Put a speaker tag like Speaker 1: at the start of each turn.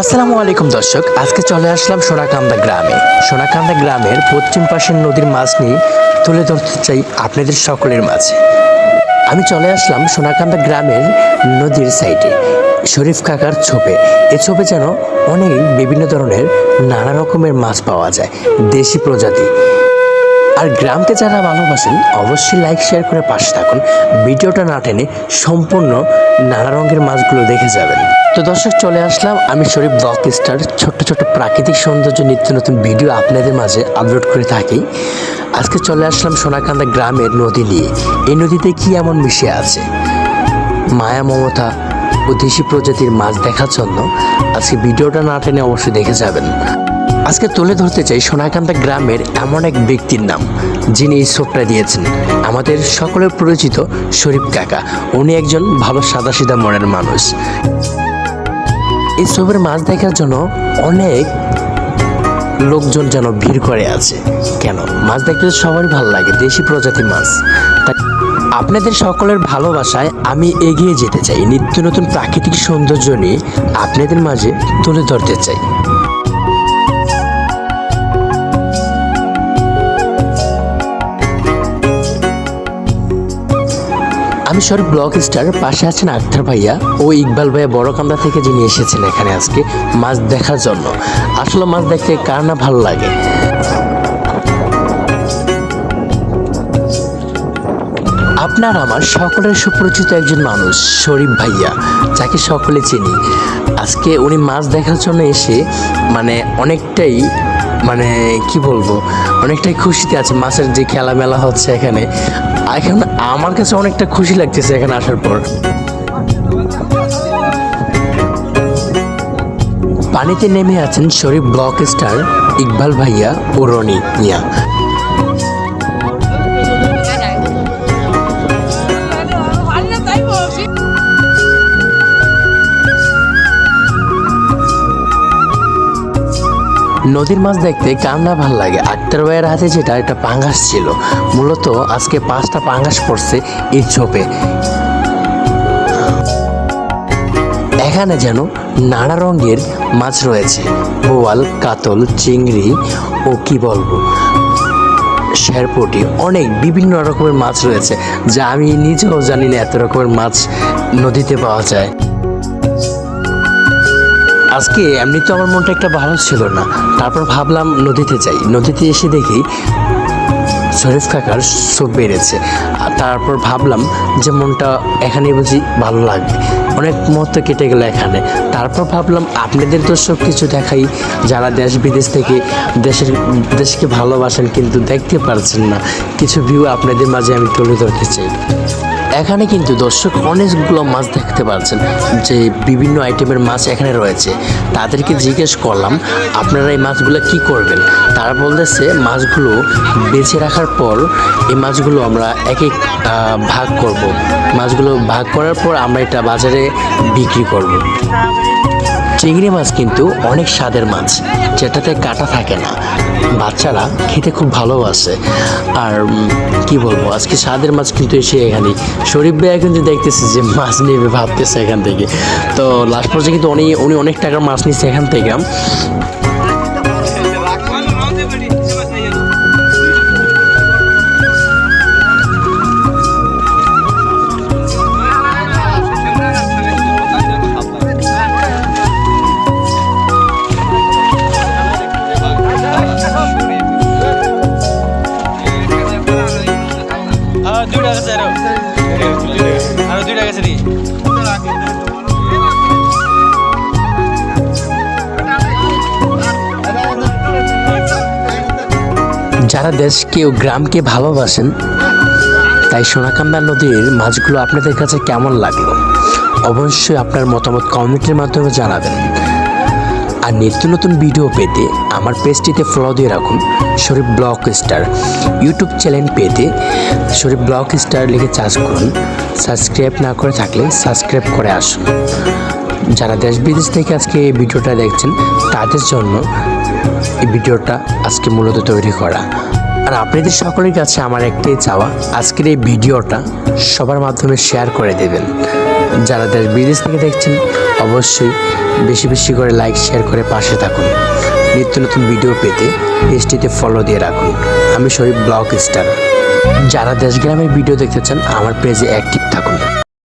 Speaker 1: আসসালামু আলাইকুম দর্শক, আজকে চলে আসলাম সোনাকান্দা গ্রামে। সোনাকান্দা গ্রামের পশ্চিম পাশের নদীর মাছ নিয়ে তুলে ধরতে চাই আপনাদের সকলের মাঝে। আমি চলে আসলাম সোনাকান্দা গ্রামের নদীর সাইডে, শরীফ কাকার ছোপে। এই ছোপে যেন অনেক বিভিন্ন ধরনের নানা রকমের মাছ পাওয়া যায়, দেশি প্রজাতি। আর গ্রামকে যারা ভালোবাসেন অবশ্যই লাইক শেয়ার করে পাশে থাকুন। ভিডিওটা না টেনে সম্পূর্ণ নানা রঙের মাছগুলো দেখে যাবেন। তো দর্শক, চলে আসলাম আমি শরীফ ব্লগ স্টার। ছোট্ট ছোট্ট প্রাকৃতিক সৌন্দর্য নিত্য নতুন ভিডিও আপনাদের মাঝে আপলোড করে থাকি। আজকে চলে আসলাম সোনাকান্দা গ্রামের নদী নিয়ে। এই নদীতে কি এমন মিশে আছে মায়া মমতা ও দেশি প্রজাতির মাছ দেখার জন্য আজকে ভিডিওটা না টেনে অবশ্যই দেখে যাবেন। আজকে তুলে ধরতে চাই সোনাকান্দা গ্রামের এমন এক ব্যক্তির নাম, যিনি এই ছোপটা দিয়েছেন। আমাদের সকলের পরিচিত শরীফ কাকা। উনি একজন ভালো সাদাসিধা মনের মানুষ। এই ছোপের মাছ দেখার জন্য অনেক লোকজন যেন ভিড় করে আছে। কেন? মাছ দেখতে সবারই ভালো লাগে, দেশি প্রজাতির মাছ। তাই আপনাদের সকলের ভালোবাসায় আমি এগিয়ে যেতে চাই, নিত্য নতুন প্রাকৃতিক সৌন্দর্য নিয়ে আপনাদের মাঝে তুলে ধরতে চাই। আমি শরীফ ব্লগ স্টার, পাশে আছেন আক্তার ভাইয়া ও ইকবাল ভাইয়া বড়কান্দা থেকে, যিনি এসেছেন এখানে আজকে মাছ দেখার জন্য। আসলে মাছ দেখতে কার না ভালো লাগে। আপনার আমার সকলের সুপরিচিত একজন মানুষ শরীফ ভাইয়া, যাকে সকলে চিনি। আজকে উনি মাছ দেখার জন্য এসে অনেকটাই কি বলবো, অনেকটাই খুশিতে আছে। মাছের যে খেলা মেলা হচ্ছে এখানে, এখন আমার কাছে অনেকটা খুশি লাগতেছে এখানে আসার পর। পানিতে নেমে আছেন শরীফ ব্লগ স্টার, ইকবাল ভাইয়া ও রনি মিয়া। নদীর মাছ দেখতে কার না ভালো লাগে। আক্তার ভাইয়ের হাতে যেটা একটা পাঙ্গাস ছিল, মূলত আজকে 5টা পাঙ্গাস পড়ছে এই ছোপে। এখানে যেন নানা রঙের মাছ রয়েছে, বোয়াল, কাতল, চিংড়ি ও কি বলবো শেরপুটি, অনেক বিভিন্ন রকমের মাছ রয়েছে, যা আমি নিজেও জানি না এত রকমের মাছ নদীতে পাওয়া যায়। আজকে এমনি তো আমার মনটা একটা ভালো ছিল না, তারপর ভাবলাম নদীতে যাই। নদীতে এসে দেখি শরীফ কাকার ছোপ বেড়েছে। আর তারপর ভাবলাম যে মনটা এখানেই বুঝি ভালো লাগবে। অনেক মুহূর্ত কেটে গেল এখানে। তারপর ভাবলাম আপনাদের তো সব কিছু দেখাই, যারা দেশ বিদেশ থেকে দেশকে ভালোবাসেন কিন্তু দেখতে পারছেন না, কিছু ভিউ আপনাদের মাঝে আমি তুলে ধরতে চাই। এখানে কিন্তু দর্শক অনেকগুলো মাছ দেখতে পাচ্ছেন, যে বিভিন্ন আইটেমের মাছ এখানে রয়েছে। তাদেরকে জিজ্ঞেস করলাম আপনারা এই মাছগুলো কি করবেন। তারা বলতেছে মাছগুলো বেছে রাখার পর এই মাছগুলো আমরা এক এক ভাগ করব। মাছগুলো ভাগ করার পর আমরা এটা বাজারে বিক্রি করব। চিংড়ি মাছ কিন্তু অনেক স্বাদের মাছ, যেটাতে কাঁটা থাকে না। বাচ্চারা খেতে খুব ভালোবাসে। আর কি বলবো, আজকে স্বাদের মাছ কিন্তু এসে এখানে শরীফ ভাইয়া কিন্তু দেখতেছে যে মাছ নেবে, ভাবতেছে এখান থেকে। তো লাস্ট পর্যায়ে কিন্তু উনি অনেক টাকার মাছ নিচ্ছে এখান থেকে। যারা দেশকে ও গ্রামকে ভালোবাসেন, তাই সোনাকান্দা নদীর মাছগুলো আপনাদের কাছে কেমন লাগলো অবশ্যই আপনার মতামত কমেন্টের মাধ্যমে জানাবেন। আর নিত্য নতুন ভিডিও পেতে আমার পেজটিতে ফলো দিয়ে রাখুন, শরীফ ব্লগ স্টার। ইউটিউব চ্যানেল পেতে শরীফ ব্লগ স্টার লিখে সার্চ করুন। সাবস্ক্রাইব না করে থাকলে সাবস্ক্রাইব করে আসুন। যারা দেশ বিদেশ থেকে আজকে এই ভিডিওটা দেখছেন, তাদের জন্য এই ভিডিওটা আজকে মূলত তৈরি করা। আর আপনাদের সকলের কাছে আমার একটাই চাওয়া, আজকের এই ভিডিওটা সবার মাধ্যমে শেয়ার করে দেবেন। যারা দেশ বিদেশ থেকে দেখছেন অবশ্যই বেশি বেশি করে লাইক শেয়ার করে পাশে থাকুন। নিত্য নতুন ভিডিও পেতে পেজটিতে ফলো দিয়ে রাখুন। আমি শরীফ ব্লগ স্টার। যারা দেশ গ্রামের ভিডিও দেখতে চান আমার পেজে অ্যাক্টিভ থাকুন।